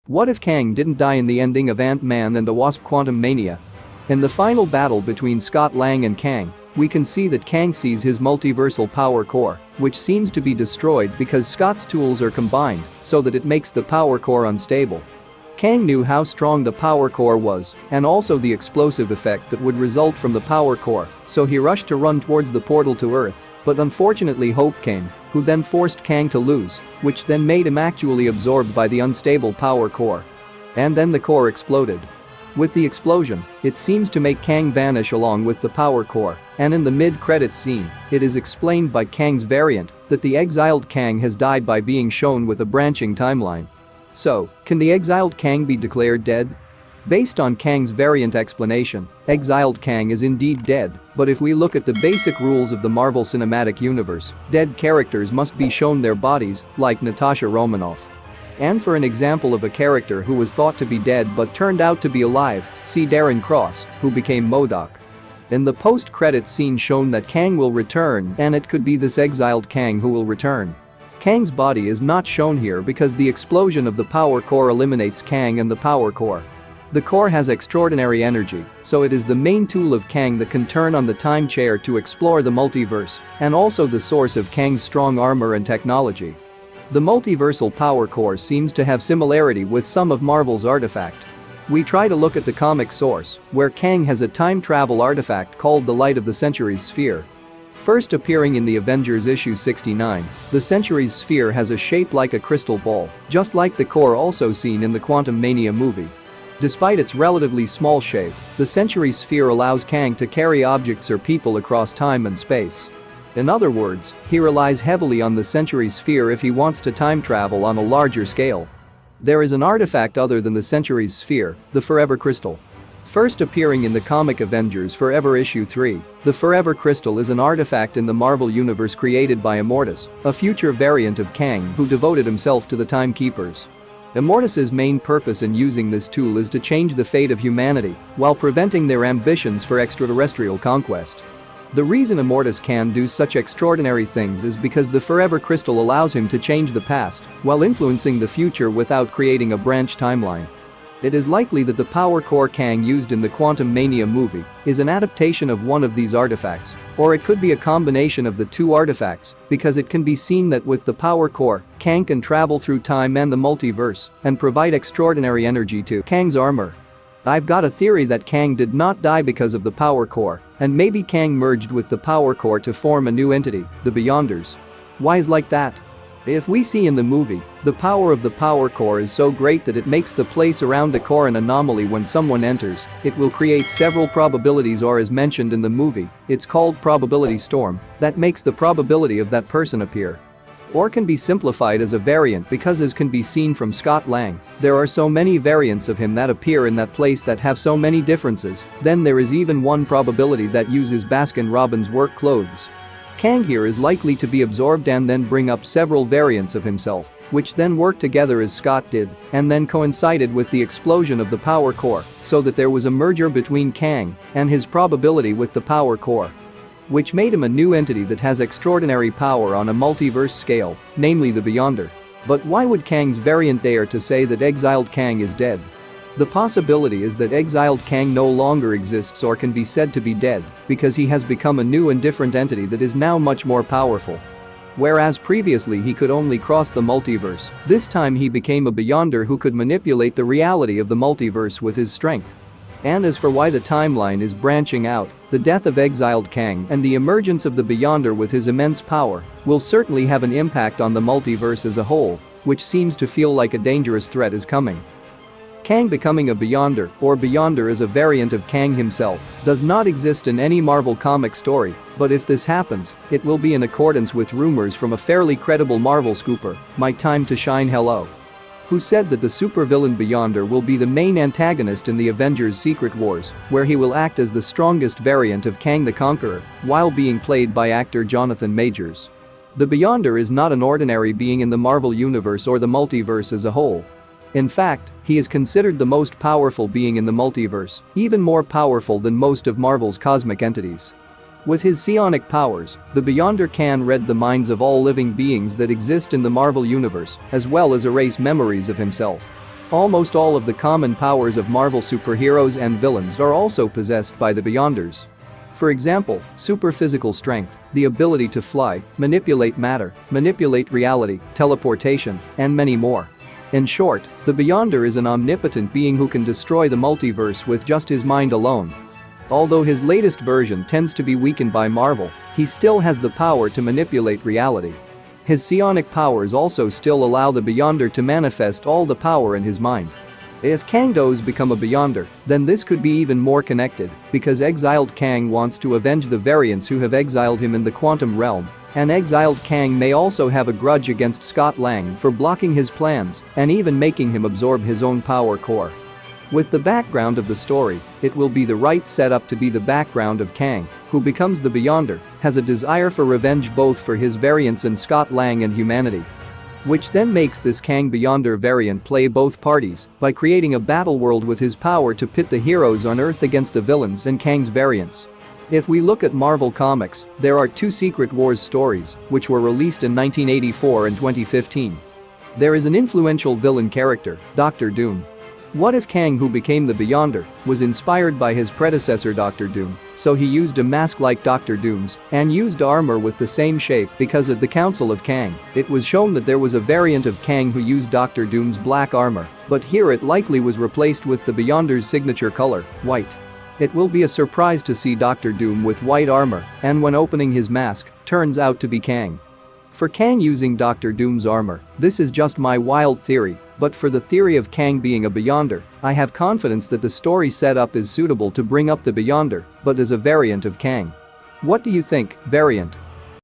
What if Kang didn't die in the ending of Ant-Man and the Wasp Quantumania? In the final battle between Scott Lang and Kang, we can see that Kang sees his multiversal power core, which seems to be destroyed because Scott's tools are combined so that it makes the power core unstable. Kang knew how strong the power core was and also the explosive effect that would result from the power core, so he rushed to run towards the portal to Earth, but unfortunately Hope came, who then forced Kang to lose, which then made him actually absorbed by the unstable power core. And then the core exploded. With the explosion, it seems to make Kang vanish along with the power core, and in the mid-credits scene, it is explained by Kang's variant that the exiled Kang has died by being shown with a branching timeline. So, can the exiled Kang be declared dead? Based on Kang's variant explanation, exiled Kang is indeed dead, but if we look at the basic rules of the Marvel Cinematic Universe, dead characters must be shown their bodies, like Natasha Romanoff. And for an example of a character who was thought to be dead but turned out to be alive, see Darren Cross, who became MODOK. In the post-credits scene shown that Kang will return, and it could be this exiled Kang who will return. Kang's body is not shown here because the explosion of the power core eliminates Kang and the power core. The core has extraordinary energy, so it is the main tool of Kang that can turn on the time chair to explore the multiverse, and also the source of Kang's strong armor and technology. The multiversal power core seems to have similarity with some of Marvel's artifact. We try to look at the comic source, where Kang has a time travel artifact called the Light of the Centuries Sphere. First appearing in the Avengers issue 69, the Centuries Sphere has a shape like a crystal ball, just like the core also seen in the Quantumania movie. Despite its relatively small shape, the Centuries Sphere allows Kang to carry objects or people across time and space. In other words, he relies heavily on the Centuries Sphere if he wants to time travel on a larger scale. There is an artifact other than the Centuries Sphere, the Forever Crystal. First appearing in the comic Avengers Forever issue 3, the Forever Crystal is an artifact in the Marvel Universe created by Immortus, a future variant of Kang who devoted himself to the Timekeepers. Immortus's main purpose in using this tool is to change the fate of humanity while preventing their ambitions for extraterrestrial conquest. The reason Immortus can do such extraordinary things is because the Forever Crystal allows him to change the past while influencing the future without creating a branch timeline. It is likely that the power core Kang used in the Quantumania movie is an adaptation of one of these artifacts, or it could be a combination of the two artifacts because it can be seen that with the power core, Kang can travel through time and the multiverse and provide extraordinary energy to Kang's armor. I've got a theory that Kang did not die because of the power core, and maybe Kang merged with the power core to form a new entity, the Beyonders. Why is like that? If we see in the movie, the power of the power core is so great that it makes the place around the core an anomaly when someone enters, it will create several probabilities, or as mentioned in the movie, it's called probability storm, that makes the probability of that person appear. Or can be simplified as a variant because, as can be seen from Scott Lang, there are so many variants of him that appear in that place that have so many differences, then there is even one probability that uses Baskin-Robbins work clothes. Kang here is likely to be absorbed and then bring up several variants of himself, which then work together as Scott did, and then coincided with the explosion of the power core, so that there was a merger between Kang and his probability with the power core, which made him a new entity that has extraordinary power on a multiverse scale, namely the Beyonder. But why would Kang's variant dare to say that exiled Kang is dead? The possibility is that exiled Kang no longer exists or can be said to be dead because he has become a new and different entity that is now much more powerful. Whereas previously he could only cross the multiverse, this time he became a Beyonder who could manipulate the reality of the multiverse with his strength. And as for why the timeline is branching out, the death of exiled Kang and the emergence of the Beyonder with his immense power will certainly have an impact on the multiverse as a whole, which seems to feel like a dangerous threat is coming. Kang becoming a Beyonder, or Beyonder as a variant of Kang himself, does not exist in any Marvel comic story, but if this happens, it will be in accordance with rumors from a fairly credible Marvel scooper, My Time to Shine Hello, who said that the supervillain Beyonder will be the main antagonist in the Avengers Secret Wars, where he will act as the strongest variant of Kang the Conqueror, while being played by actor Jonathan Majors. The Beyonder is not an ordinary being in the Marvel Universe or the multiverse as a whole. In fact, he is considered the most powerful being in the multiverse, even more powerful than most of Marvel's cosmic entities. With his psionic powers, the Beyonder can read the minds of all living beings that exist in the Marvel Universe, as well as erase memories of himself. Almost all of the common powers of Marvel superheroes and villains are also possessed by the Beyonders. For example, super physical strength, the ability to fly, manipulate matter, manipulate reality, teleportation, and many more. In short, the Beyonder is an omnipotent being who can destroy the multiverse with just his mind alone. Although his latest version tends to be weakened by Marvel, he still has the power to manipulate reality. His psionic powers also still allow the Beyonder to manifest all the power in his mind. If Kang does become a Beyonder, then this could be even more connected, because exiled Kang wants to avenge the variants who have exiled him in the quantum realm, and exiled Kang may also have a grudge against Scott Lang for blocking his plans and even making him absorb his own power core. With the background of the story, it will be the right setup to be the background of Kang, who becomes the Beyonder, has a desire for revenge both for his variants and Scott Lang and humanity. Which then makes this Kang Beyonder variant play both parties by creating a battle world with his power to pit the heroes on Earth against the villains and Kang's variants. If we look at Marvel Comics, there are two Secret Wars stories, which were released in 1984 and 2015. There is an influential villain character, Dr. Doom. What if Kang, who became the Beyonder, was inspired by his predecessor Dr. Doom, so he used a mask like Dr. Doom's and used armor with the same shape because at the Council of Kang, it was shown that there was a variant of Kang who used Dr. Doom's black armor, but here it likely was replaced with the Beyonder's signature color, white. It will be a surprise to see Dr. Doom with white armor, and when opening his mask, turns out to be Kang. For Kang using Dr. Doom's armor, this is just my wild theory, but for the theory of Kang being a Beyonder, I have confidence that the story setup is suitable to bring up the Beyonder, but as a variant of Kang. What do you think, variant?